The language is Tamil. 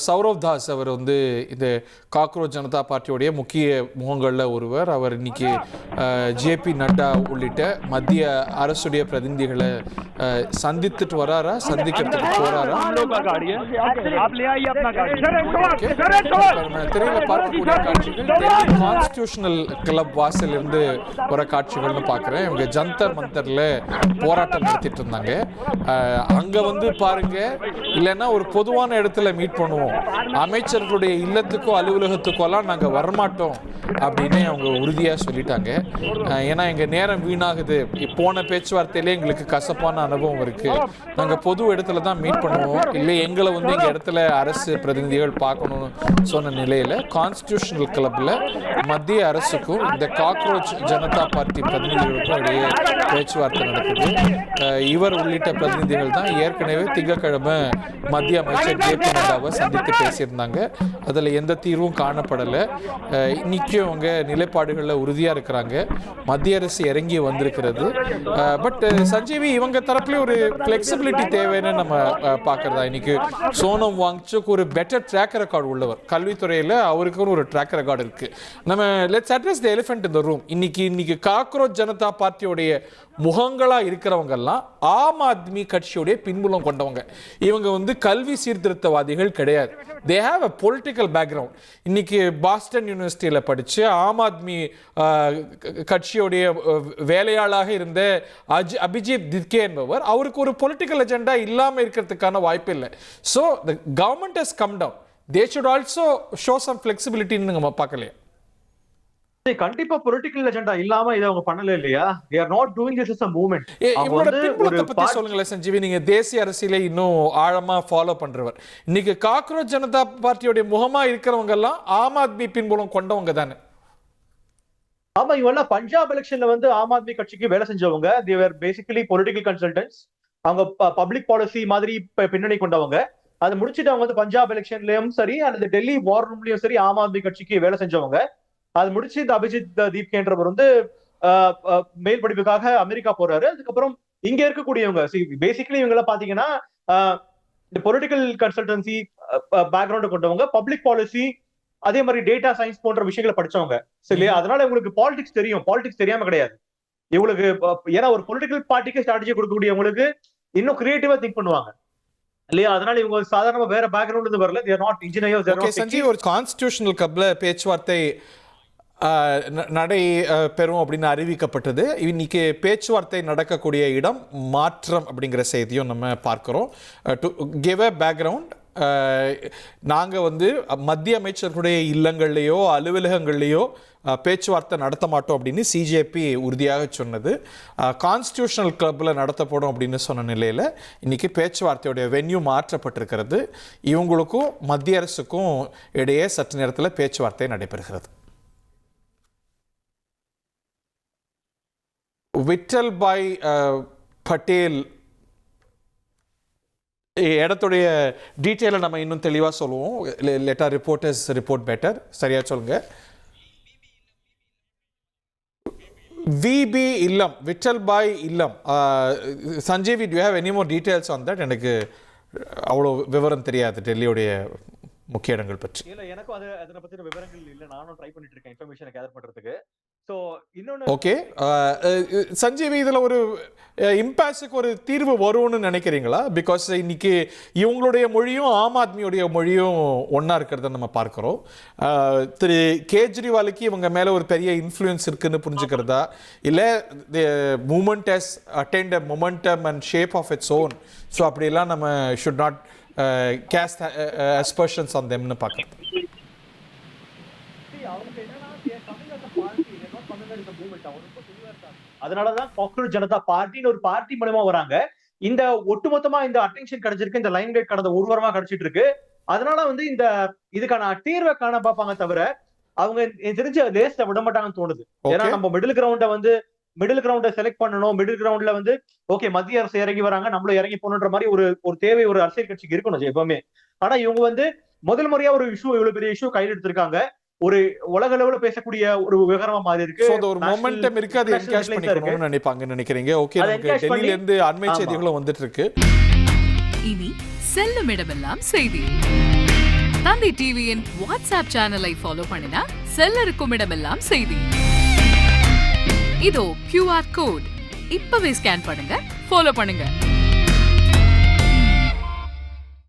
சௌரவ் தாஸ் அவர் வந்து இந்த காக்ரோச் ஜனதா பார்ட்டியோடைய முக்கிய முகங்களில் ஒருவர். அவர் இன்னைக்கு ஜேபி நட்டா உள்ளிட்ட மத்திய அரசுடைய பிரதிநிதிகளை சந்தித்துட்டு வராரா, சந்திக்கிறதுக்கு போறாரா? திரையில பார்க்கக்கூடிய காட்சிகள் டெல்லி கான்ஸ்டிடியூஷனல் கிளப் வாசல் இருந்து வர காட்சிகள்னு பார்க்குறேன். இவங்க ஜந்தர் மந்தர்ல போராட்டம் நடத்திட்டு இருந்தாங்க. அங்க வந்து பாருங்க, இல்லைன்னா ஒரு பொதுவான இடத்துல மீட் பண்ணுவோம், அமைச்சர்களுடைய இல்லத்துக்கோ அலுவலகத்துக்கோ எல்லாம் நாங்க வரமாட்டோம் அப்படின்னு அவங்க உறுதியா சொல்லிட்டாங்க. ஏன்னா எங்க நேரம் வீணாகுது, போன பேச்சுவார்த்தையிலே எங்களுக்கு கசப்பான அனுபவம் இருக்கு, நாங்க பொது இடத்துல தான் மீட் பண்ணுவோம், இல்லை எங்களை வந்து எங்க இடத்துல அரசு பிரதிநிதிகள் பார்க்கணும்னு சொன்ன நிலையில கான்ஸ்டிடியூஷனல் கிளப்ல மத்திய அரசுக்கும் இந்த காக்ரோச் ஜனதா பார்ட்டி பிரதிநிதிகளுக்கும் இடையே பேச்சுவார்த்தை நடக்குது. இவர் உள்ளிட்ட பிரதிநிதிகள் தான் ஏற்கனவே திங்கட்கிழமை மத்திய அமைச்சர் ஜேபி நட்டாவை சந்தித்து பேசியிருந்தாங்க. அதில் எந்த தீர்வும் காணப்படலை. இன்னைக்கும் அவங்க நிலைப்பாடுகளில் உறுதியாக இருக்கிறாங்க. மத்திய அரசு இறங்கி வந்திருக்கிறது. பட் சஞ்சீவி, இவங்க தரப்புலேயும் ஒரு ஃப்ளெக்சிபிலிட்டி தேவைன்னு நம்ம பார்க்குறதா. இன்னைக்கு சோனம் வாங்சுக் ஒரு பெட்டர் ட்ராக் ரெக்கார்டு உள்ளவர், கல்வித்துறையில் அவருக்கு ஒரு ட்ராக் ரெக்கார்டு இருக்கு. நம்ம let's address the elephant in the room. இன்னைக்கு காக்ரோச் ஜனதா பார்ட்டியோடைய முகங்களா இருக்கிறவங்க எல்லாம் ஆம் ஆத்மி கட்சியுடைய பின்புலம் கொண்டவங்க. இவங்க வந்து கல்வி சீர்திருத்தவாதிகள் கிடையாது. They have a political background. இன்னைக்கு பாஸ்டன் யூனிவர்சிட்டியில் படித்து ஆம் ஆத்மி கட்சியுடைய வேலையாளாக இருந்த அபிஜித் தித்கே என்பவர், அவருக்கு ஒரு பொலிட்டிக்கல் அஜெண்டா இல்லாமல் இருக்கிறதுக்கான வாய்ப்பு இல்லை. So the government has come down. They should also show some ஃபிளெக்சிபிலிட்டின்னு நம்ம பார்க்கலையா? கண்டிப்பா பொலிட்டிக்கல் அஜெண்டா இல்லாம இத அவங்க பண்ணல இல்லையா? they are not doing this as a movement. இவரோட பின்புலத்தை பத்தி சொல்லுங்களேன் சஞ்சீவி. நீங்க தேசிய அரசியலை இன்னும் ஆழமா ஃபாலோ பண்றவர். இன்னைக்கு காக்ரோச் ஜனதா பார்ட்டியோட முகமா இருக்கிறவங்க எல்லாம் ஆம் ஆத்மி பின்புலம் கொண்டவங்க தானே? ஆமா, இவங்க பஞ்சாப் எலெக்ஷன்ல வந்து ஆம் ஆத்மி கட்சிக்கு வேலை செஞ்சவங்க. they were basically political consultants. அவங்க பப்ளிக் பாலிசி மாதிரி பின்னணி கொண்டவங்க. அதை முடிச்சுட்டு அவங்க வந்து பஞ்சாப் எலெக்ஷன்லயும் சரி அல்லது டெல்லி வார் ரூம்லயும் சரி ஆம் ஆத்மி கட்சிக்கு வேலை செஞ்சவங்க. அது முடிச்சு இந்த அபிஜித் தீப்கேன்றவர் வந்து மேல் படிப்புக்காக அமெரிக்கா போறாரு. அதுக்கப்புறம் இங்க இருக்கக்கூடியவங்க பேசிக்கலி இவங்க எல்லாம் பாத்தீங்கன்னா இந்த பொலிட்டிக்கல் கன்சல்டன்சி பேக்ரவுண்ட் கொண்டவங்க, பப்ளிக் பாலிசி அதே மாதிரி டேட்டா சயின்ஸ் போன்ற விஷயங்களை படிச்சவங்க சரியா. அதனால இவங்களுக்கு பாலிடிக்ஸ் தெரியும். பாலிடிக்ஸ் தெரியாம கிடையாது இவங்களுக்கு. ஏன்னா ஒரு பொலிட்டிக்கல் பார்ட்டிக்கு ஸ்ட்ராட்டஜி கொடுக்கக்கூடியவங்களுக்கு இன்னும் கிரியேட்டிவா திங்க் பண்ணுவாங்க இல்லையா? அதனால இவங்க சாதாரண வேற பேக்ரவுண்ட் இருந்து வரல. they are not engineers. Sanjeev, ஒரு கான்ஸ்டிடியூஷனல் கிளப்ல பேச்சுவார்த்தை நடை பெறும் அப்படின்னு அறிவிக்கப்பட்டது. இன்னைக்கு பேச்சுவார்த்தை நடக்கக்கூடிய இடம் மாற்றம் அப்படிங்கிற செய்தியும் நம்ம பார்க்கிறோம். டு கிவ் அ பேக்ரவுண்ட், நாங்கள் வந்து மத்திய அமைச்சர்களுடைய இல்லங்கள்லேயோ அலுவலகங்கள்லேயோ பேச்சுவார்த்தை நடத்த மாட்டோம் அப்படின்னு சிஜேபி உறுதியாக சொன்னது. கான்ஸ்டிடியூஷனல் கிளப்பில் நடத்தப்படும் அப்படின்னு சொன்ன நிலையில் இன்றைக்கி பேச்சுவார்த்தையுடைய வென்யூ மாற்றப்பட்டிருக்கிறது. இவங்களுக்கும் மத்திய அரசுக்கும் இடையே சற்று நேரத்தில் பேச்சுவார்த்தை நடைபெறுகிறது. விட்டல் பாய் பட்டேல் இடத்துடைய டீட்டெயிலை நம்ம இன்னும் தெளிவாக சொல்லுவோம். Let our reporters report better. சரியா சொல்லுங்க. விபி இல்லம், விட்டல் பாய் இல்லம். Sanjeevi, do you have any more details on that? எனக்கு அவ்வளோ விவரம் தெரியாது டெல்லியோடைய முக்கிய இடங்கள் பற்றி. இல்ல, எனக்கும் அதனை பத்தின விவரங்கள் இல்ல. நானும் ட்ரை பண்ணிட்டு இருக்கேன் இன்ஃபர்மேஷனை கேதர் பண்றதுக்கு. சோ இன்னொன்னு ஓகே சஞ்சீவி, இதுல ஒரு இம்பாஸுக்கு ஒரு தீர்வு வரும்னு நினைக்கிறீங்களா? பிகாஸ் இன்னைக்கு இவங்களுடைய மொழியும் ஆம் ஆத்மியுடைய மொழியும் ஒன்னா இருக்கிறத நம்ம பார்க்கிறோம். திரு கேஜ்ரிவாலுக்கு இவங்க மேல ஒரு பெரிய இன்ஃப்ளூயன்ஸ் இருக்குன்னு புரிஞ்சுக்கிறதா, இல்ல the movement has attained a momentum and shape of its own, so அப்படியெல்லாம் நம்ம should not cast aspersions on them னு பார்க்கணும். அதனாலதான் காக்ரோச் ஜனதா பார்ட்டின்னு ஒரு பார்ட்டி மூலமா வராங்க. இந்த ஒட்டுமொத்தமா இந்த அட்டென்ஷன் கிடைச்சிருக்கு, இந்த லைன் லைட் கடந்த ஒரு வாரமா கிடைச்சிட்டு இருக்கு. அதனால வந்து இந்த இதுக்கான தீர்வை காண பார்ப்பாங்க தவிர அவங்க தெரிஞ்ச லேஸ்ல விட மாட்டாங்கன்னு தோணுது. ஏன்னா நம்ம மிடில் கிரவுண்டை செலக்ட் பண்ணணும். மிடில் கிரவுண்ட்ல வந்து ஓகே மத்திய அரசு இறங்கி வராங்க, நம்மளும் இறங்கி போகணுன்ற மாதிரி ஒரு தேவை ஒரு அரசியல் கட்சிக்கு இருக்கணும் எப்பவுமே. ஆனா இவங்க வந்து முதல் முறையா ஒரு இஷ்யூ, இவ்வளவு பெரிய இஷ்யூ கையில் எடுத்திருக்காங்க. ஒரு உலக அளவுல பேசக்கூடிய ஒரு விவகாரமா மாதிரி இருக்கு. ஒரு மொமெண்டம் இருக்கு, அது என்கேஷ் பண்ணிக்கணும்னு நினைப்பாங்க நினைக்கிறீங்க. ஓகே, டெல்லியில இருந்து அண்மை செய்திகளும் வந்துட்டு இருக்கு. இனி செல்லும் இடமெல்லாம் செய்தி. காந்தி டிவியின் வாட்ஸ்அப் சேனலை ஃபாலோ பண்ணினா செல்லருக்கும் இடமெல்லாம் செய்தி. இதோ QR கோட் இப்பவே ஸ்கேன் பண்ணுங்க, ஃபாலோ பண்ணுங்க.